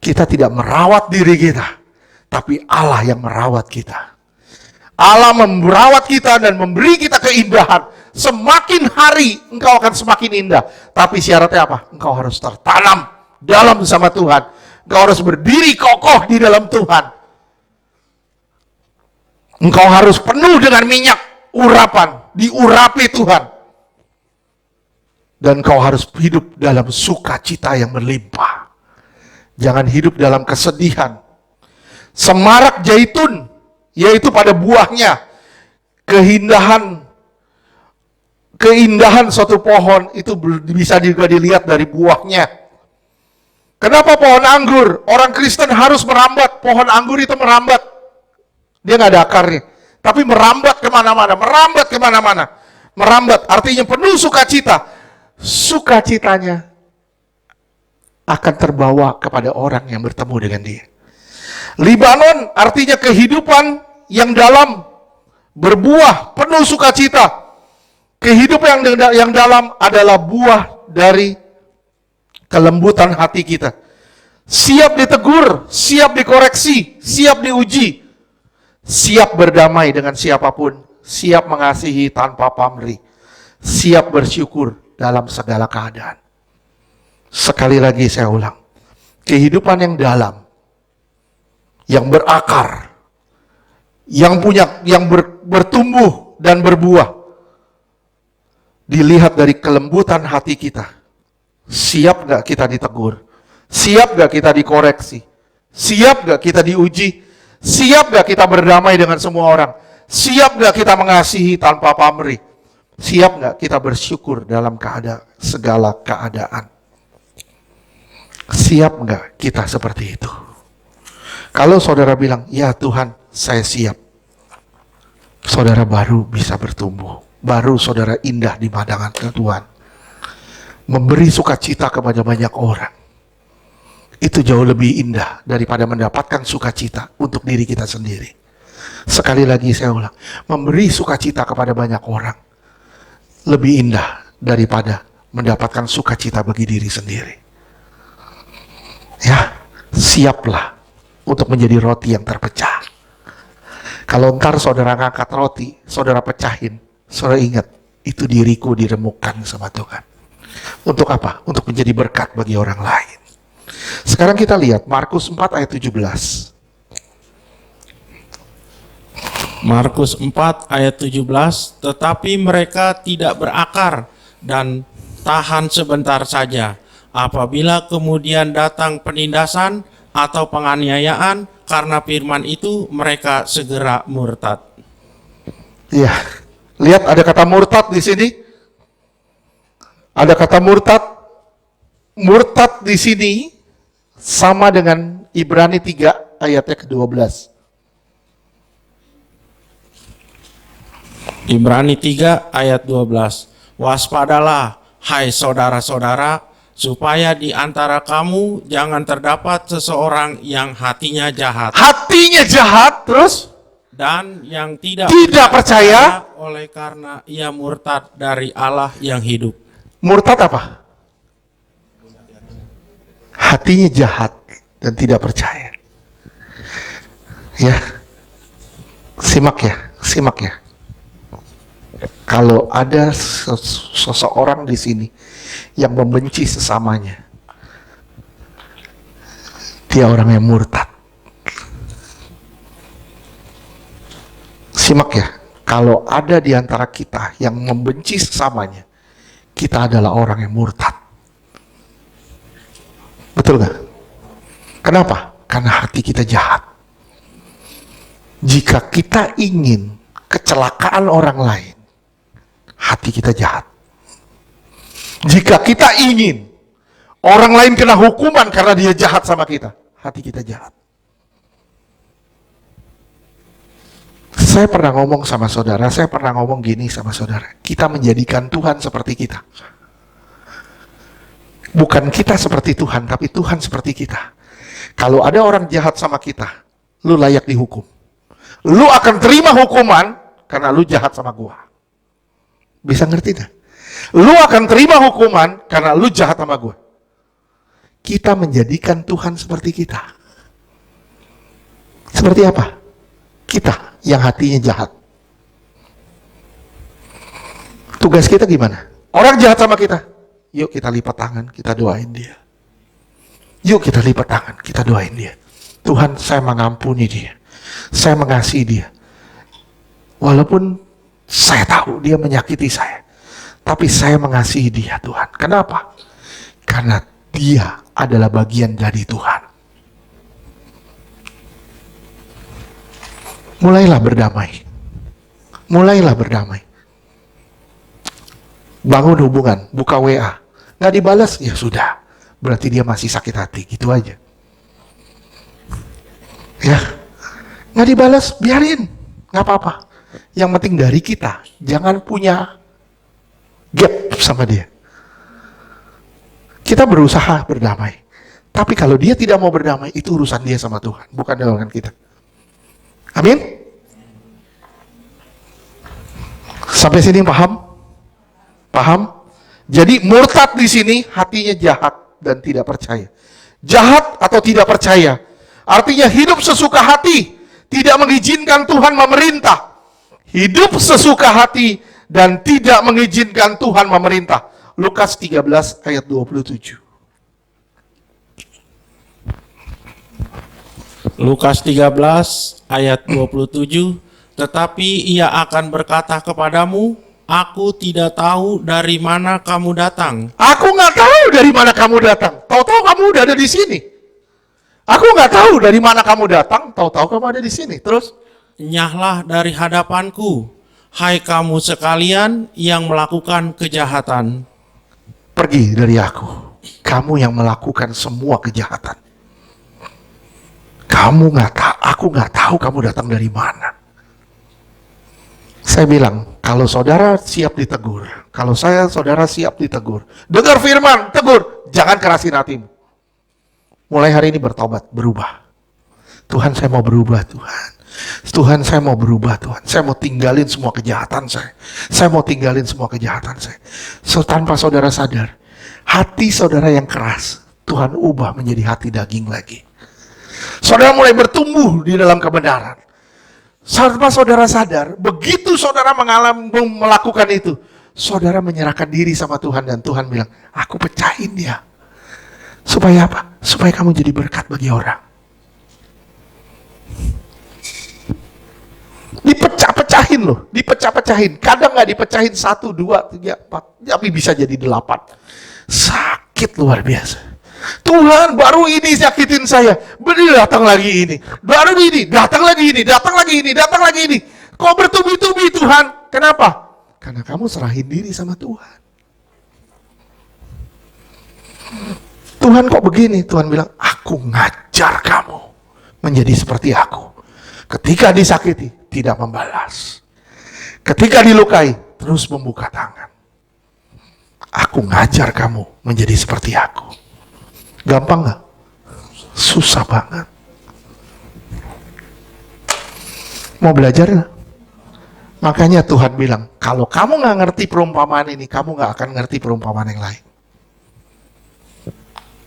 Kita tidak merawat diri kita, tapi Allah yang merawat kita. Allah merawat kita dan memberi kita keindahan. Semakin hari engkau akan semakin indah. Tapi syaratnya apa? Engkau harus tertanam dalam sama Tuhan. Engkau harus berdiri kokoh di dalam Tuhan. Engkau harus penuh dengan minyak urapan, diurapi Tuhan. Dan engkau harus hidup dalam sukacita yang berlimpah. Jangan hidup dalam kesedihan. Semarak zaitun, yaitu pada buahnya, keindahan suatu pohon itu bisa juga dilihat dari buahnya. Kenapa pohon anggur? Orang Kristen harus merambat. Pohon anggur itu merambat. Dia nggak ada akarnya. Tapi merambat kemana-mana. Merambat artinya penuh sukacita. Sukacitanya akan terbawa kepada orang yang bertemu dengan dia. Libanon artinya kehidupan yang dalam, berbuah, penuh sukacita. Kehidupan yang dalam adalah buah dari kelembutan hati kita. Siap ditegur, siap dikoreksi, siap diuji. Siap berdamai dengan siapapun, siap mengasihi tanpa pamrih, siap bersyukur dalam segala keadaan. Sekali lagi saya ulang, kehidupan yang dalam, yang berakar, yang bertumbuh dan berbuah, dilihat dari kelembutan hati kita. Siap gak kita ditegur? Siap gak kita dikoreksi? Siap gak kita diuji? Siap gak kita berdamai dengan semua orang? Siap gak kita mengasihi tanpa pamrih? Siap gak kita bersyukur dalam segala keadaan? Siap gak kita seperti itu? Kalau saudara bilang, ya Tuhan, saya siap. Saudara baru bisa bertumbuh. Baru saudara indah di pandangan Tuhan. Memberi sukacita kepada banyak orang. Itu jauh lebih indah daripada mendapatkan sukacita untuk diri kita sendiri. Sekali lagi saya ulang, memberi sukacita kepada banyak orang lebih indah daripada mendapatkan sukacita bagi diri sendiri. Ya, siaplah untuk menjadi roti yang terpecah. Kalau ntar saudara ngangkat roti, saudara pecahin, saudara ingat, itu diriku diremukkan sama Tuhan. Untuk apa? Untuk menjadi berkat bagi orang lain. Sekarang kita lihat Markus 4 ayat 17. Markus 4 ayat 17, tetapi mereka tidak berakar dan tahan sebentar saja. Apabila kemudian datang penindasan atau penganiayaan karena firman itu, mereka segera murtad. Iya, lihat ada kata murtad di sini. Ada kata murtad. Murtad di sini sama dengan Ibrani 3 ayatnya ke-12. Ibrani 3 ayat 12. Waspadalah, hai saudara-saudara, supaya di antara kamu jangan terdapat seseorang yang hatinya jahat. Hatinya jahat, terus? Dan yang tidak percaya oleh karena ia murtad dari Allah yang hidup. Murtad apa? Hatinya jahat dan tidak percaya. Ya, simak ya. Kalau ada seseorang di sini yang membenci sesamanya, dia orang yang murtad. Simak ya, kalau ada di antara kita yang membenci sesamanya, kita adalah orang yang murtad. Betul gak? Kenapa? Karena hati kita jahat. Jika kita ingin kecelakaan orang lain, hati kita jahat. Jika kita ingin orang lain kena hukuman karena dia jahat sama kita, hati kita jahat. Saya pernah ngomong sama saudara, saya pernah ngomong gini sama saudara, kita menjadikan Tuhan seperti kita. Bukan kita seperti Tuhan, tapi Tuhan seperti kita. Kalau ada orang jahat sama kita, lu layak dihukum. Lu akan terima hukuman karena lu jahat sama gua. Bisa ngerti gak? Lu akan terima hukuman karena lu jahat sama gua. Kita menjadikan Tuhan seperti kita. Seperti apa? Kita yang hatinya jahat. Tugas kita gimana? Orang jahat sama kita, yuk kita lipat tangan, kita doain dia. Yuk kita lipat tangan, kita doain dia. Tuhan, saya mengampuni dia. Saya mengasihi dia. Walaupun saya tahu dia menyakiti saya, tapi saya mengasihi dia, Tuhan. Kenapa? Karena dia adalah bagian dari Tuhan. Mulailah berdamai. Mulailah berdamai. Bangun hubungan, buka WA. Nggak dibalas, ya sudah. Berarti dia masih sakit hati, gitu aja. Ya, nggak dibalas, biarin. Nggak apa-apa. Yang penting dari kita, jangan punya gap sama dia. Kita berusaha berdamai. Tapi kalau dia tidak mau berdamai, itu urusan dia sama Tuhan, bukan dengan kita. Amin? Sampai sini paham? Paham? Jadi murtad di sini hatinya jahat dan tidak percaya. Jahat atau tidak percaya, artinya hidup sesuka hati, tidak mengizinkan Tuhan memerintah. Hidup sesuka hati dan tidak mengizinkan Tuhan memerintah. Lukas 13 ayat 27. Lukas 13 ayat 27, tetapi ia akan berkata kepadamu, aku tidak tahu dari mana kamu datang. Aku nggak tahu dari mana kamu datang. Tahu-tahu kamu udah ada di sini. Aku nggak tahu dari mana kamu datang. Tahu-tahu kamu ada di sini. Terus, Nyahlah dari hadapanku, hai kamu sekalian yang melakukan kejahatan. pergi dari aku. Kamu yang melakukan semua kejahatan. Kamu nggak tahu. Aku nggak tahu kamu datang dari mana. Saya bilang, kalau saudara siap ditegur, kalau saudara siap ditegur, dengar firman, tegur, jangan kerasin hatimu. Mulai hari ini bertobat, berubah. Tuhan, saya mau berubah, Tuhan. Tuhan, saya mau berubah, Tuhan. Saya mau tinggalin semua kejahatan saya. Saya mau tinggalin semua kejahatan saya. So, tanpa saudara sadar, hati saudara yang keras, Tuhan ubah menjadi hati daging lagi. Saudara mulai bertumbuh di dalam kebenaran. Tanpa saudara sadar, begitu saudara melakukan itu, saudara menyerahkan diri sama Tuhan dan Tuhan bilang, aku pecahin dia. Supaya apa? Supaya kamu jadi berkat bagi orang. Dipecah-pecahin loh, dipecah-pecahin. Kadang nggak dipecahin 1, 2, 3, 4, tapi bisa jadi 8. Sakit luar biasa. Tuhan, baru ini sakitin saya, beri datang lagi ini, baru ini, datang lagi ini, datang lagi ini, datang lagi ini. Kok bertubi-tubi Tuhan? Kenapa? Karena kamu serahin diri sama Tuhan. Tuhan kok begini? Tuhan bilang, aku ngajar kamu menjadi seperti aku. Ketika disakiti, tidak membalas. Ketika dilukai, terus membuka tangan. Aku ngajar kamu menjadi seperti aku. Gampang gak? Susah banget. Mau belajar gak? Makanya Tuhan bilang, kalau kamu gak ngerti perumpamaan ini, kamu gak akan ngerti perumpamaan yang lain.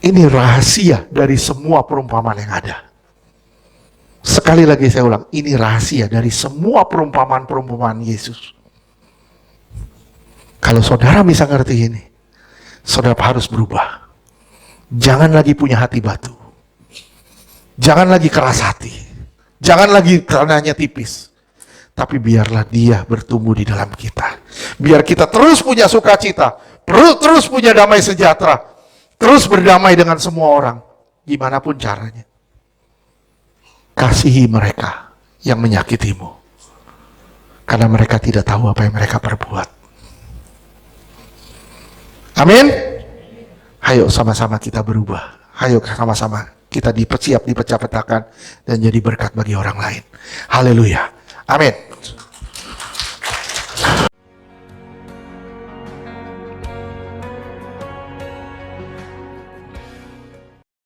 Ini rahasia dari semua perumpamaan yang ada. Sekali lagi saya ulang, ini rahasia dari semua perumpamaan-perumpamaan Yesus. Kalau saudara bisa ngerti ini, saudara harus berubah. Jangan lagi punya hati batu. Jangan lagi keras hati. Jangan lagi tanahnya tipis. Tapi biarlah dia bertumbuh di dalam kita. Biar kita terus punya sukacita. Terus punya damai sejahtera. Terus berdamai dengan semua orang. Gimana pun caranya. Kasihi mereka yang menyakitimu. Karena mereka tidak tahu apa yang mereka perbuat. Amin. Ayo sama-sama kita berubah. Ayo sama-sama kita siap dipecah-pecahkan dan jadi berkat bagi orang lain. Haleluya. Amin.